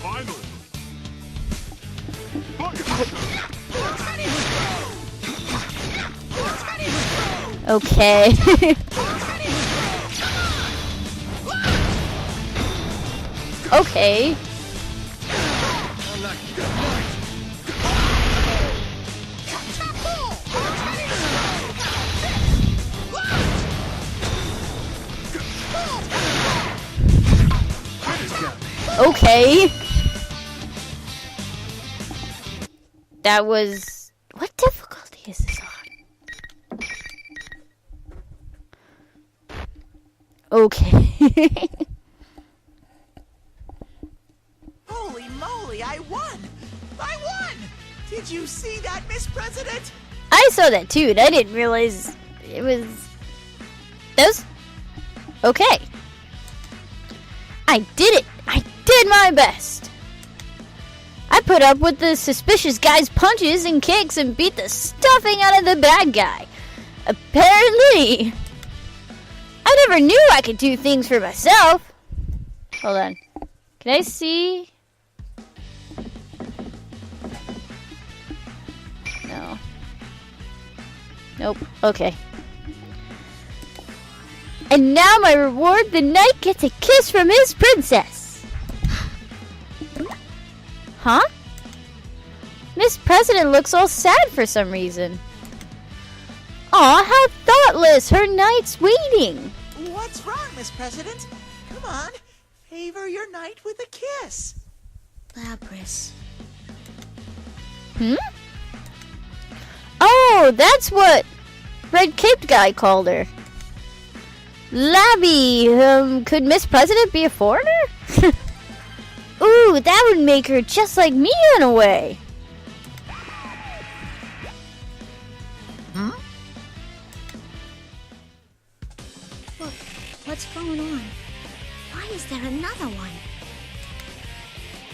Finally. Okay. Okay. Okay. That was... What difficulty is this on? Okay. Holy moly, I won! I won! Did you see that, Miss President? I saw that too, and I didn't realize it was... That was... Okay. I did it! I did my best! I put up with the suspicious guy's punches and kicks and beat the stuffing out of the bad guy. Apparently... I never knew I could do things for myself. Hold on. Can I see? No. Nope. Okay. And now my reward, the knight gets a kiss from his princess. Huh? Miss President looks all sad for some reason. Aw, how thoughtless! Her knight's waiting! What's wrong, Miss President? Come on, favor your knight with a kiss. Labris. Hmm? Oh, that's what red-caped guy called her. Labby, could Miss President be a foreigner? Ooh, that would make her just like me in a way. Huh? Look, what's going on? Why is there another one?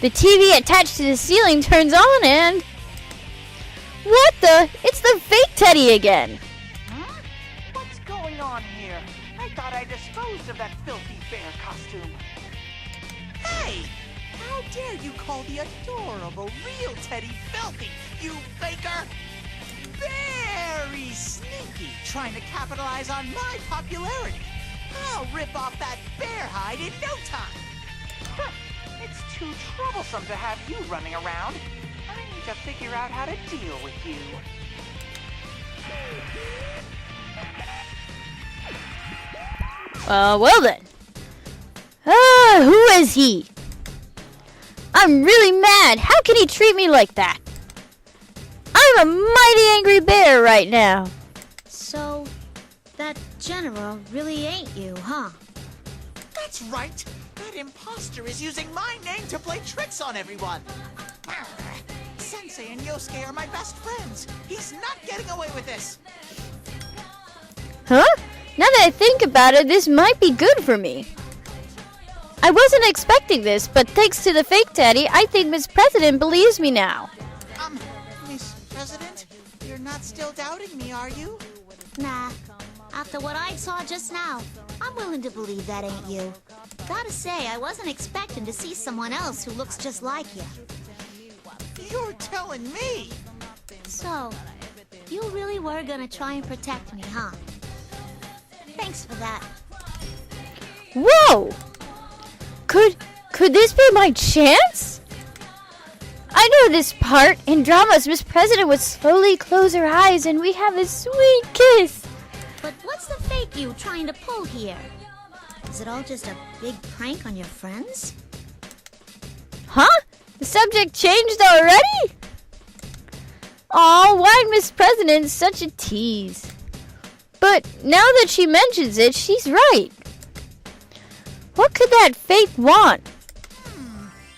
The TV attached to the ceiling turns on and... What the? It's the fake Teddie again. Huh? What's going on here? I thought I disposed of that filthy bear costume. Hey! How dare you call the adorable real Teddie filthy, you faker! Very sneaky, trying to capitalize on my popularity. I'll rip off that bear hide in no time. It's too troublesome to have you running around. I need to figure out how to deal with you. Well then. Who is he? I'm really mad. How can he treat me like that? I'm a mighty angry bear right now. So, that general really ain't you, huh? That's right. That imposter is using my name to play tricks on everyone. Sensei and Yosuke are my best friends. He's not getting away with this. Huh? Now that I think about it, this might be good for me. I wasn't expecting this, but thanks to the fake Teddie, I think Miss President believes me now. Miss President, you're not still doubting me, are you? Nah. After what I saw just now, I'm willing to believe that ain't you. Gotta say, I wasn't expecting to see someone else who looks just like you. You're telling me? So, you really were gonna try and protect me, huh? Thanks for that. Whoa! Could this be my chance? I know this part. In dramas, Miss President would slowly close her eyes and we have a sweet kiss. But what's the fake you trying to pull here? Is it all just a big prank on your friends? Huh? The subject changed already? Aw, why Miss President such a tease? But now that she mentions it, she's right. What could that fake want?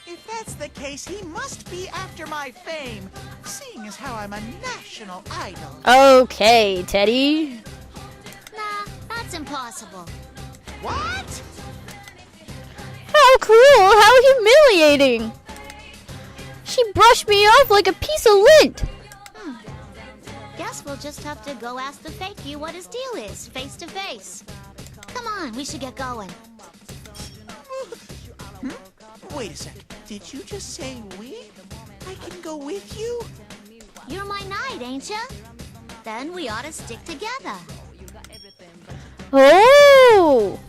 If that's the case, he must be after my fame, seeing as how I'm a national idol. Okay, Teddie. Nah, that's impossible. What? How cruel, how humiliating. She brushed me off like a piece of lint. guess we'll just have to go ask the fakey what his deal is, face to face. Come on, we should get going. Wait a sec. Did you just say we? I can go with you? You're my knight, ain't ya? Then we ought to stick together. Oh!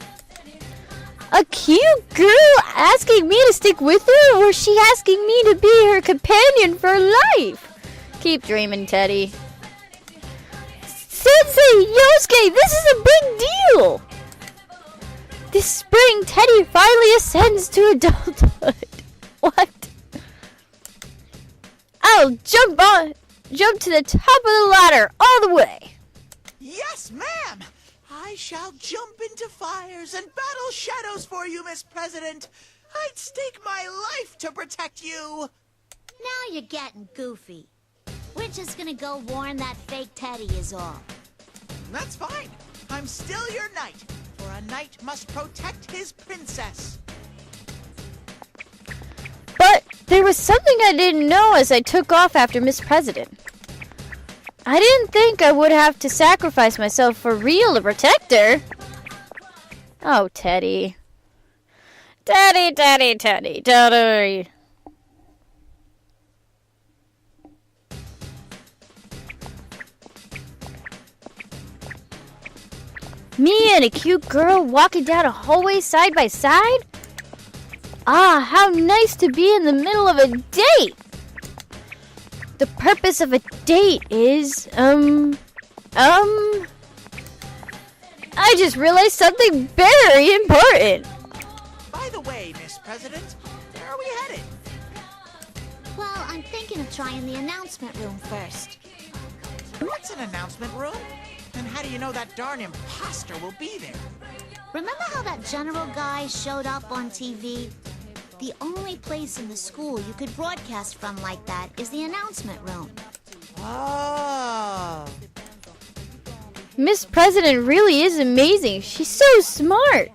A cute girl asking me to stick with her, or was she asking me to be her companion for life? Keep dreaming, Teddie. Sensei, Yosuke, this is a big deal! This spring, Teddie finally ascends to adulthood. What? I'll jump to the top of the ladder all the way. Yes, ma'am! I shall jump into fires and battle shadows for you, Miss President. I'd stake my life to protect you. Now you're getting goofy. We're just gonna go warn that fake Teddie is all. That's fine. I'm still your knight, for a knight must protect his princess. But there was something I didn't know as I took off after Miss President. I didn't think I would have to sacrifice myself for real to protect her. Oh, Teddie. Teddie, Teddie, Teddie, Teddie. Me and a cute girl walking down a hallway side by side? Ah, how nice to be in the middle of a date! The purpose of a date is, I just realized something very important. By the way, Miss President, where are we headed? Well, I'm thinking of trying the announcement room first. What's an announcement room? And how do you know that darn imposter will be there? Remember how that general guy showed up on TV? The only place in the school you could broadcast from like that is the announcement room. Oh. Miss President really is amazing. She's so smart.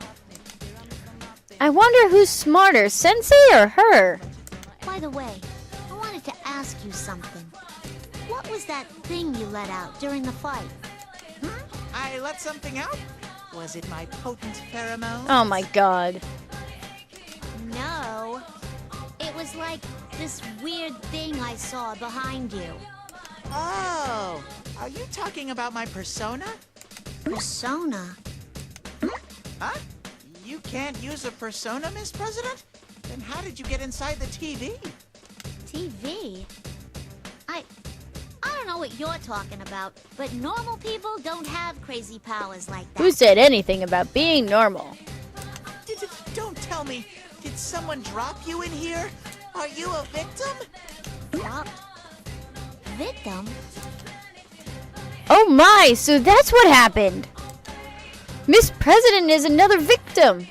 I wonder who's smarter, Sensei or her? By the way, I wanted to ask you something. What was that thing you let out during the fight? I let something out? Was it my potent pheromone? Oh my god. No. It was like this weird thing I saw behind you. Oh, are you talking about my persona? Persona? Huh? You can't use a persona, Miss President? Then how did you get inside the TV? TV? I don't know what you're talking about, but normal people don't have crazy powers like that. Who said anything about being normal? Don't tell me. Did someone drop you in here? Are you a victim? Dropped? Victim? Oh my, so that's what happened. Miss President is another victim.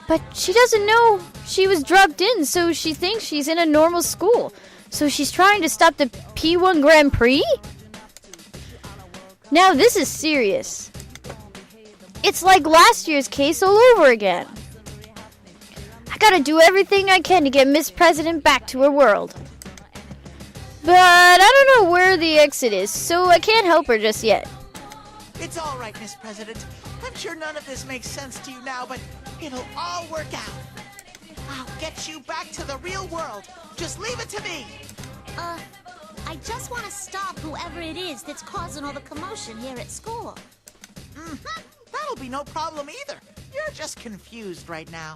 But she doesn't know she was dropped in, so she thinks she's in a normal school. So she's trying to stop the P1 Grand Prix? Now this is serious. It's like last year's case all over again. I gotta do everything I can to get Miss President back to her world. But I don't know where the exit is, so I can't help her just yet. It's all right, Miss President. I'm sure none of this makes sense to you now, but it'll all work out. I'll get you back to the real world. Just leave it to me. I just want to stop whoever it is that's causing all the commotion here at school. That'll be no problem either. You're just confused right now.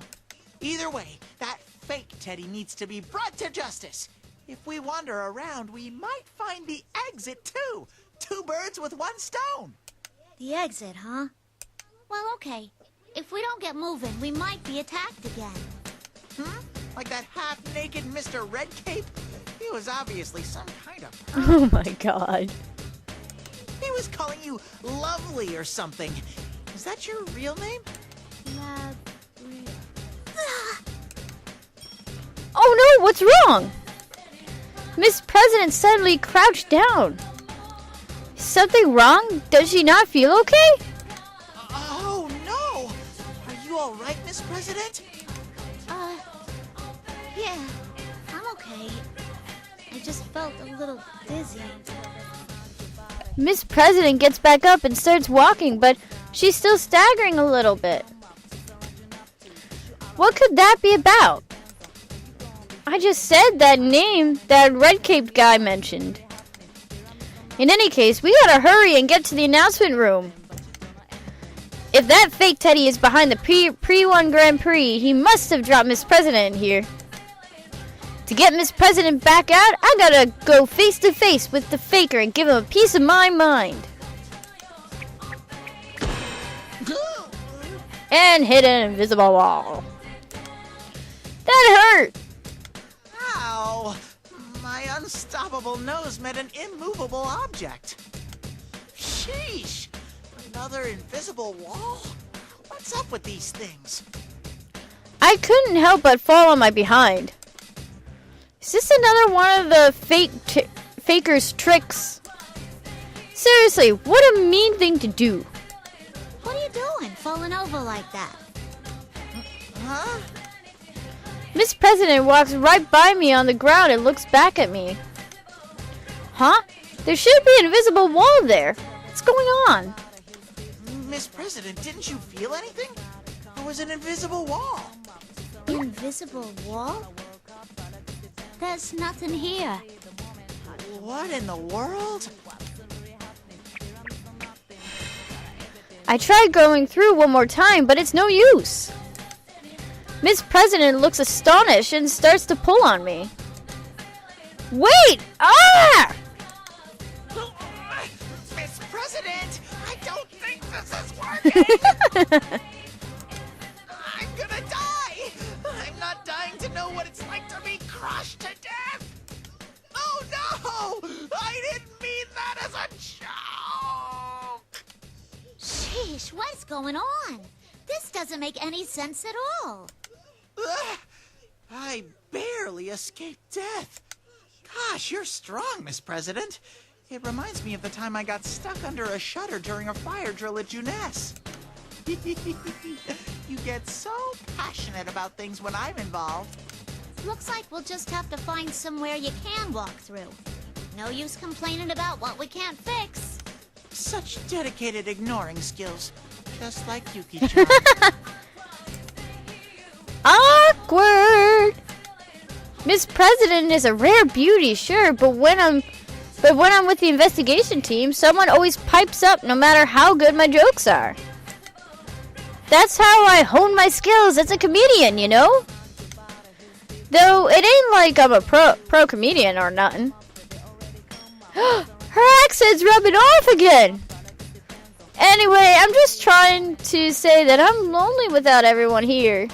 Either way, that fake Teddie needs to be brought to justice. If we wander around, we might find the exit too. 2 birds with 1 stone. The exit, huh? Well, okay. If we don't get moving, we might be attacked again. Like that half-naked Mr. Red Cape? He was obviously some kind of... Oh my god. He was calling you lovely or something. Is that your real name? Oh no, what's wrong? Miss President suddenly crouched down. Is something wrong? Does she not feel okay? Oh no! Are you all right, Miss President? Yeah, I'm okay. I just felt a little dizzy. Miss President gets back up and starts walking, but she's still staggering a little bit. What could that be about? I just said that name that red-caped guy mentioned. In any case, we gotta hurry and get to the announcement room. If that fake Teddy is behind the pre-1 Grand Prix, he must have dropped Miss President in here. To get Miss President back out, I gotta go face to face with the faker and give him a piece of my mind. And hit an invisible wall. That hurt! Ow! My unstoppable nose met an immovable object. Sheesh! Another invisible wall? What's up with these things? I couldn't help but fall on my behind. Is this another one of the faker's tricks? Seriously, what a mean thing to do. What are you doing, falling over like that? Huh? Miss President walks right by me on the ground and looks back at me. Huh? There should be an invisible wall there. What's going on? Miss President, didn't you feel anything? There was an invisible wall. Invisible wall? There's nothing here. What in the world? I tried going through one more time, but it's no use. Miss President looks astonished and starts to pull on me. Wait! Ah! Miss President, I don't think this is working! I'm gonna die! I'm not dying to know what it's like to be crushed to death! Oh no! I didn't mean that as a joke! Sheesh, what's going on? This doesn't make any sense at all. I barely escaped death. Gosh, you're strong, Miss President. It reminds me of the time I got stuck under a shutter during a fire drill at Juness. You get so passionate about things when I'm involved. Looks like we'll just have to find somewhere you can walk through. No use complaining about what we can't fix. Such dedicated ignoring skills. Just like Yuki-chan. Awkward! Miss President is a rare beauty, sure, but when I'm with the investigation team, someone always pipes up no matter how good my jokes are. That's how I hone my skills as a comedian, you know? Though it ain't like I'm a pro comedian or nothing. Her accent's rubbing off again! Anyway, I'm just trying to say that I'm lonely without everyone here.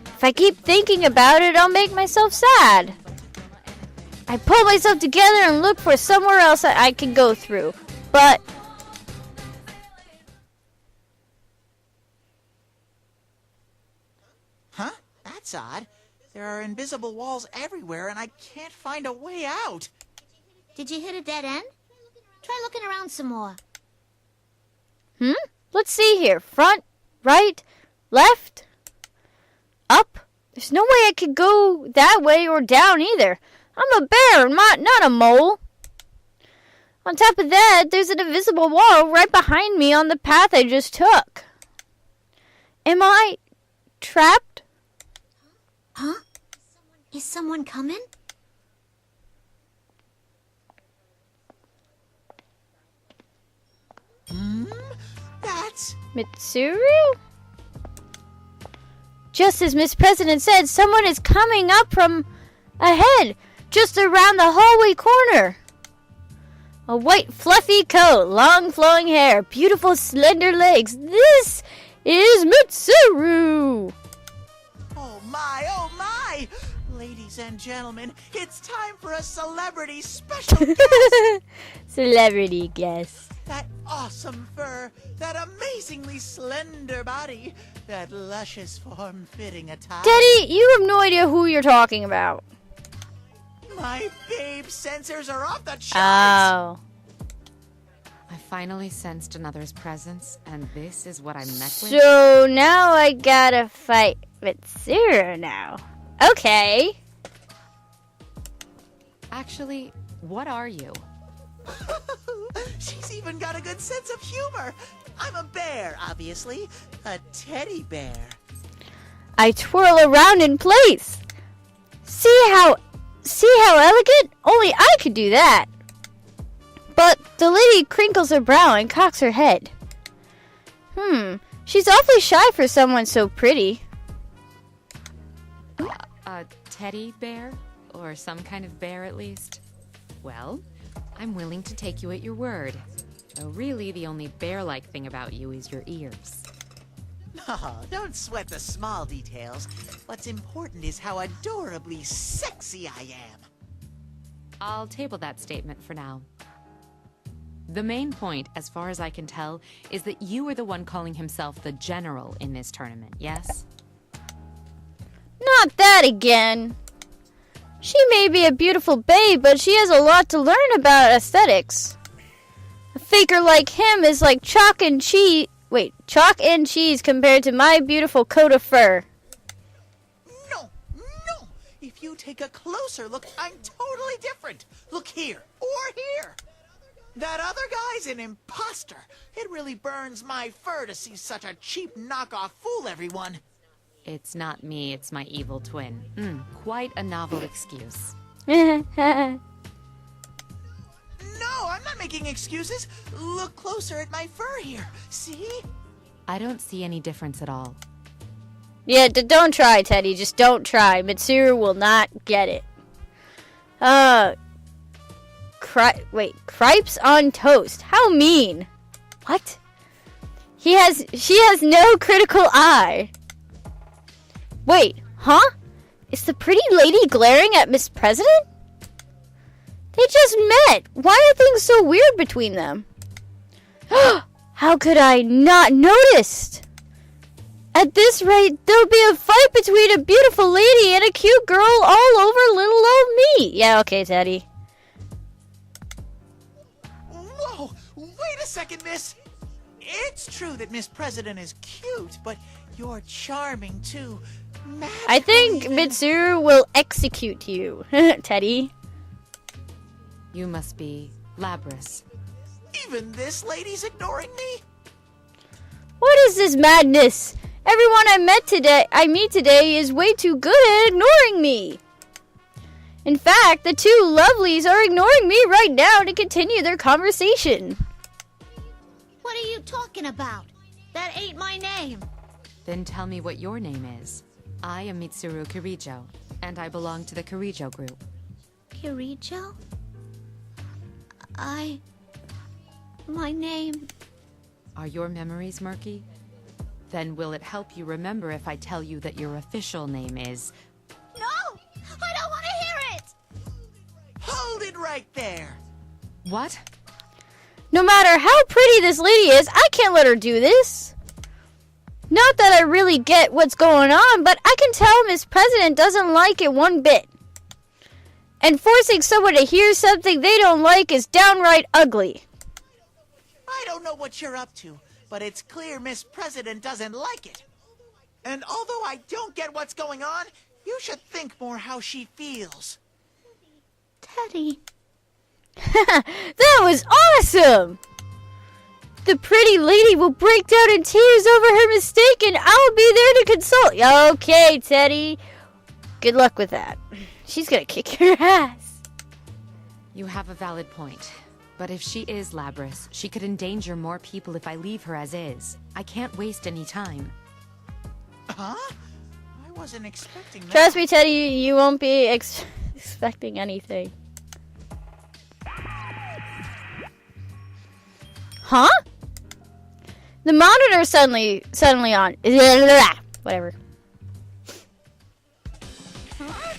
If I keep thinking about it, I'll make myself sad. I pull myself together and look for somewhere else that I can go through. But... Huh? That's odd. There are invisible walls everywhere and I can't find a way out. Did you hit a dead end? Try looking around some more. Let's see here. Front, right, left, up. There's no way I could go that way or down either. I'm a bear, not a mole. On top of that, there's an invisible wall right behind me on the path I just took. Am I trapped? Huh? Is someone coming? That's... Mitsuru? Just as Miss President said, someone is coming up from ahead, just around the hallway corner. A white fluffy coat, long flowing hair, beautiful slender legs. This is Mitsuru! Oh my! Ladies and gentlemen, it's time for a celebrity special guest! Celebrity guest. That awesome fur, that amazingly slender body, that luscious form-fitting attire. Teddy, you have no idea who you're talking about. My babe sensors are off the charts! Oh. I finally sensed another's presence, and this is what I'm met with? So now I gotta fight Mitsuru now. Okay. Actually, what are you? She's even got a good sense of humor. I'm a bear, obviously. A teddy bear. I twirl around in place. See how elegant? Only I could do that. But the lady crinkles her brow and cocks her head. She's awfully shy for someone so pretty. A teddy bear? Or some kind of bear, at least? Well, I'm willing to take you at your word. Though really, the only bear-like thing about you is your ears. Oh, don't sweat the small details. What's important is how adorably sexy I am. I'll table that statement for now. The main point, as far as I can tell, is that you are the one calling himself the general in this tournament, yes? Not that again. She may be a beautiful babe, but she has a lot to learn about aesthetics. A faker like him is like chalk and cheese compared to my beautiful coat of fur. No. If you take a closer look, I'm totally different. Look here, or here. That other guy's an imposter. It really burns my fur to see such a cheap knockoff fool everyone. It's not me, it's my evil twin. Quite a novel excuse. No, I'm not making excuses. Look closer at my fur here. See? I don't see any difference at all. Yeah, don't try, Teddy. Just don't try. Mitsuru will not get it. Cripes on toast. How mean. What? She has no critical eye. Wait, huh? Is the pretty lady glaring at Miss President? They just met. Why are things so weird between them? How could I not notice? At this rate, there'll be a fight between a beautiful lady and a cute girl all over little old me. Yeah, okay, Teddy. Whoa, wait a second, miss. It's true that Miss President is cute, but you're charming too. I think Mitsuru will execute you, Teddy. You must be Labrys. Even this lady's ignoring me? What is this madness? Everyone I meet today is way too good at ignoring me. In fact, the two lovelies are ignoring me right now to continue their conversation. What are you talking about? That ain't my name. Then tell me what your name is. I am Mitsuru Kirijo, and I belong to the Kirijo group. Kirijo? My name... Are your memories murky? Then will it help you remember if I tell you that your official name is... No! I don't want to hear it! Hold it right there. What? No matter how pretty this lady is, I can't let her do this. Not that I really get what's going on, but I can tell Miss President doesn't like it one bit. And forcing someone to hear something they don't like is downright ugly. I don't know what you're up to, but it's clear Miss President doesn't like it. And although I don't get what's going on, you should think more how she feels. Teddy. That was awesome! The pretty lady will break down in tears over her mistake, and I'll be there to console. Okay, Teddy. Good luck with that. She's gonna kick your ass. You have a valid point. But if she is Labrys, she could endanger more people if I leave her as is. I can't waste any time. Huh? I wasn't expecting that. Trust me, Teddy, you won't be expecting anything. Huh? The monitor's suddenly on. Whatever. Huh?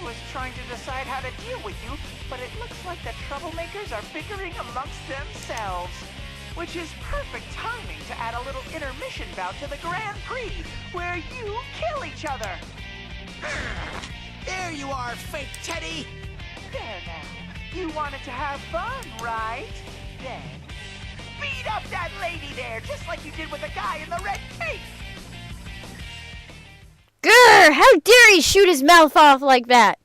I was trying to decide how to deal with you, but it looks like the troublemakers are bickering amongst themselves. Which is perfect timing to add a little intermission bout to the Grand Prix, where you kill each other. There you are, fake Teddy. There now. You wanted to have fun, right? Then beat up that lady there, just like you did with the guy in the red cape. Grr! How dare he shoot his mouth off like that?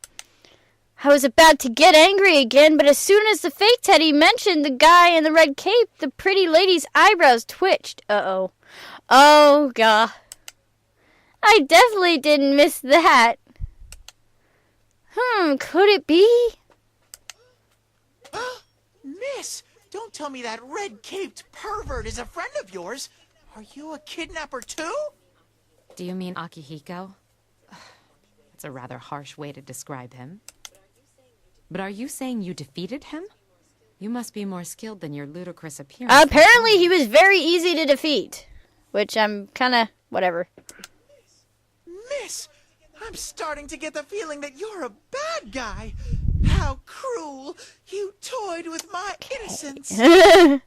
I was about to get angry again, but as soon as the fake Teddy mentioned the guy in the red cape, the pretty lady's eyebrows twitched. Uh-oh. Oh, God. I definitely didn't miss that. Could it be? Miss, don't tell me that red-caped pervert is a friend of yours. Are you a kidnapper too? Do you mean Akihiko? That's a rather harsh way to describe him. But are you saying you defeated him? You must be more skilled than your ludicrous appearance. Apparently he was very easy to defeat. Which I'm kinda whatever. Miss, I'm starting to get the feeling that you're a bad guy. How cruel. You toyed with my innocence. I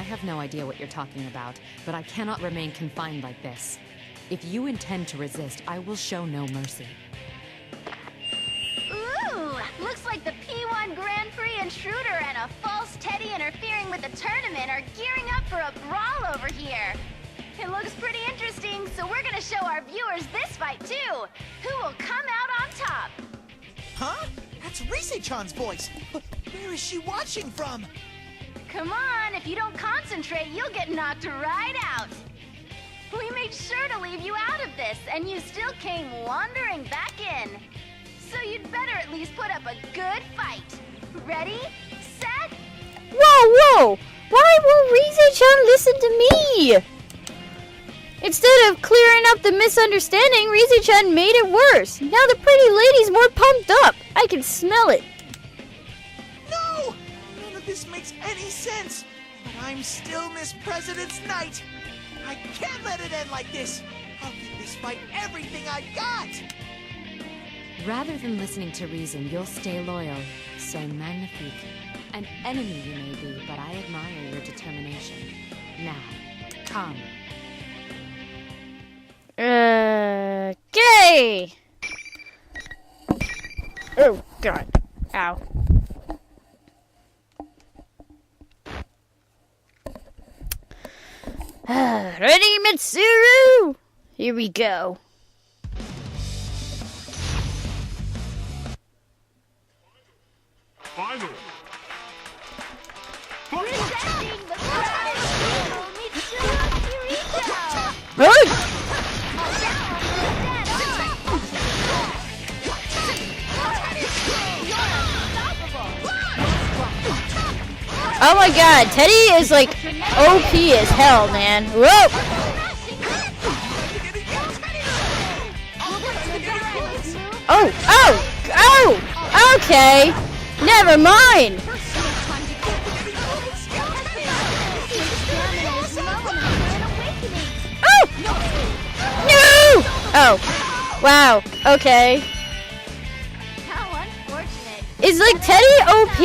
have no idea what you're talking about, but I cannot remain confined like this. If you intend to resist, I will show no mercy. Ooh, looks like the P1 Grand Prix intruder and a false Teddy interfering with the tournament are gearing up for a brawl over here. It looks pretty interesting, so we're gonna show our viewers this fight too. Who will come out on top? Huh? That's Rise-chan's voice. But where is she watching from? Come on, if you don't concentrate, you'll get knocked right out. We made sure to leave you out of this, and you still came wandering back in. So you'd better at least put up a good fight. Ready, set? Whoa! Why won't Rise-chan listen to me? Instead of clearing up the misunderstanding, Rise-chan made it worse. Now the pretty lady's more pumped up. I can smell it. No! None of this makes any sense. But I'm still Miss President's Knight. I can't let it end like this. I'll give this fight everything I got. Rather than listening to reason, you'll stay loyal. So magnifique. An enemy you may be, but I admire your determination. Now, come. Okay. Oh, God. Ow. Ready, Mitsuru? Here we go. Final. Presenting the prize, Mitsuru Kirito! Hey! Oh my God, Teddy is like OP as hell, man. Whoa! Oh! Okay. Never mind. Oh! No! Oh. Wow. Okay. How unfortunate. Is like Teddy OP,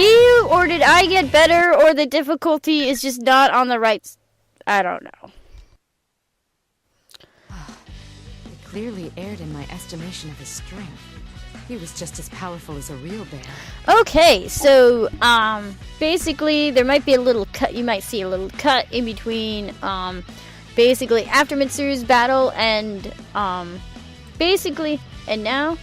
or did I get better, or the difficulty is just not on the right... I don't know. It clearly erred in my estimation of his strength. He was just as powerful as a real bear. Okay, so, basically, there might be a little cut, you might see a little cut in between, basically, after Mitsuru's battle, and, basically, and now,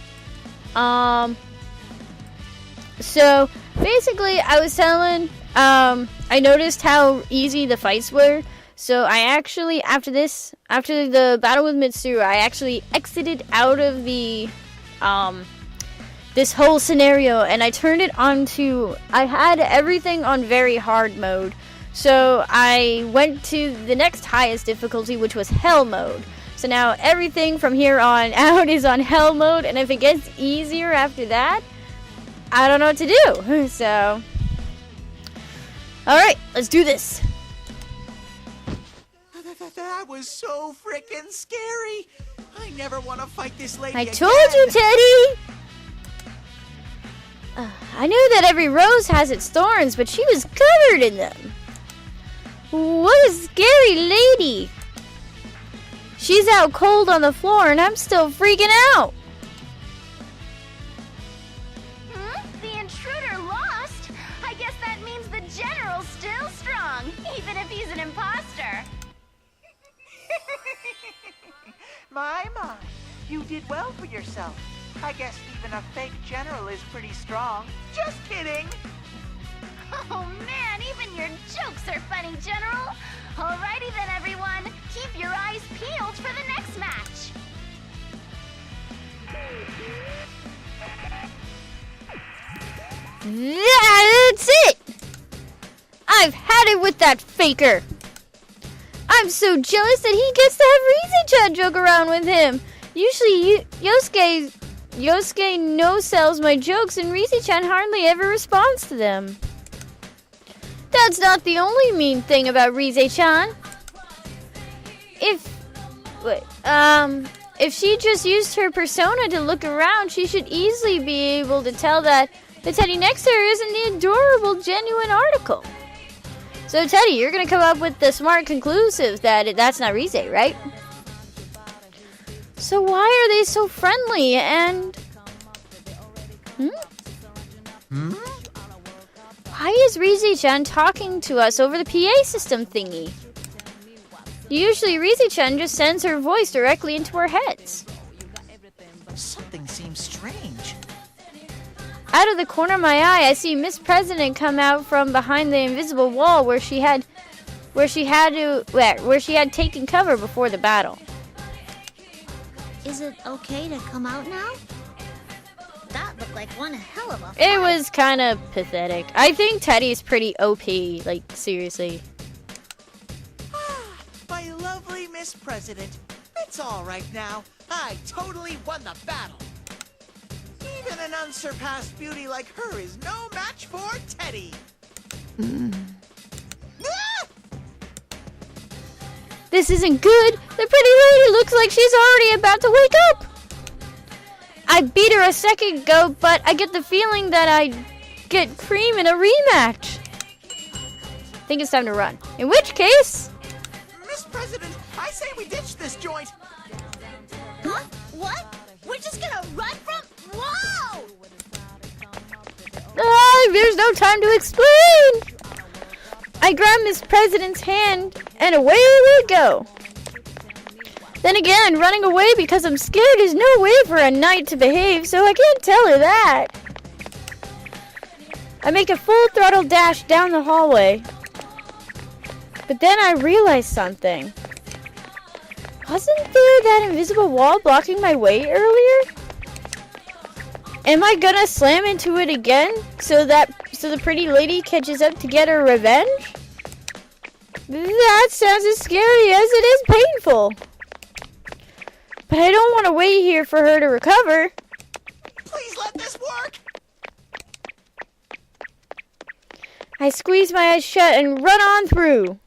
so, basically, I was telling, I noticed how easy the fights were, so I actually, after the battle with Mitsuru, I actually exited out of the, this whole scenario, and I turned it on to, I had everything on very hard mode, so I went to the next highest difficulty, which was hell mode. So now everything from here on out is on hell mode, and if it gets easier after that, I don't know what to do. So, alright, let's do this. That was so frickin' scary. I never want to fight this lady I again. told you, Teddy! I knew that every rose has its thorns, but she was covered in them. What a scary lady. She's out cold on the floor, and I'm still freaking out. The intruder lost? I guess that means the general's still strong, even if he's an imposter. My, you did well for yourself. I guess even a fake general is pretty strong. Just kidding! Oh man, even your jokes are funny, General! Alrighty then, everyone. Keep your eyes peeled for the next match. That's it! I've had it with that faker. I'm so jealous that he gets to have Rize-chan joke around with him. Usually Yosuke no-sells my jokes and Rize-chan hardly ever responds to them. That's not the only mean thing about Rize-chan. If she just used her persona to look around, she should easily be able to tell that the Teddy next to her isn't the adorable, genuine article. So Teddy, you're gonna come up with the smart conclusive that that's not Rize, right? So why are they so friendly and... Why is Rize-chan talking to us over the PA system thingy? Usually Rize-chan just sends her voice directly into our heads. Something seems strange. Out of the corner of my eye, I see Miss President come out from behind the invisible wall where she had taken cover before the battle. Is it okay to come out now? That looked like one hell of a fight. It was kind of pathetic. I think Teddy's pretty OP, like seriously. My lovely Miss President. It's all right now. I totally won the battle. Even an unsurpassed beauty like her is no match for Teddy. Ah! This isn't good. The pretty lady looks like she's already about to wake up. I beat her a second ago, but I get the feeling that I get cream in a rematch. I think it's time to run. In which case... Miss President, I say we ditch this joint. Huh? What? We're just gonna run from... Whoa! There's no time to explain. I grab Miss President's hand, and away we go. Then again, running away because I'm scared is no way for a knight to behave, so I can't tell her that. I make a full throttle dash down the hallway. But then I realize something. Wasn't there that invisible wall blocking my way earlier? Am I gonna slam into it again so the pretty lady catches up to get her revenge? That sounds as scary as it is painful. But I don't want to wait here for her to recover. Please let this work. I squeeze my eyes shut and run on through.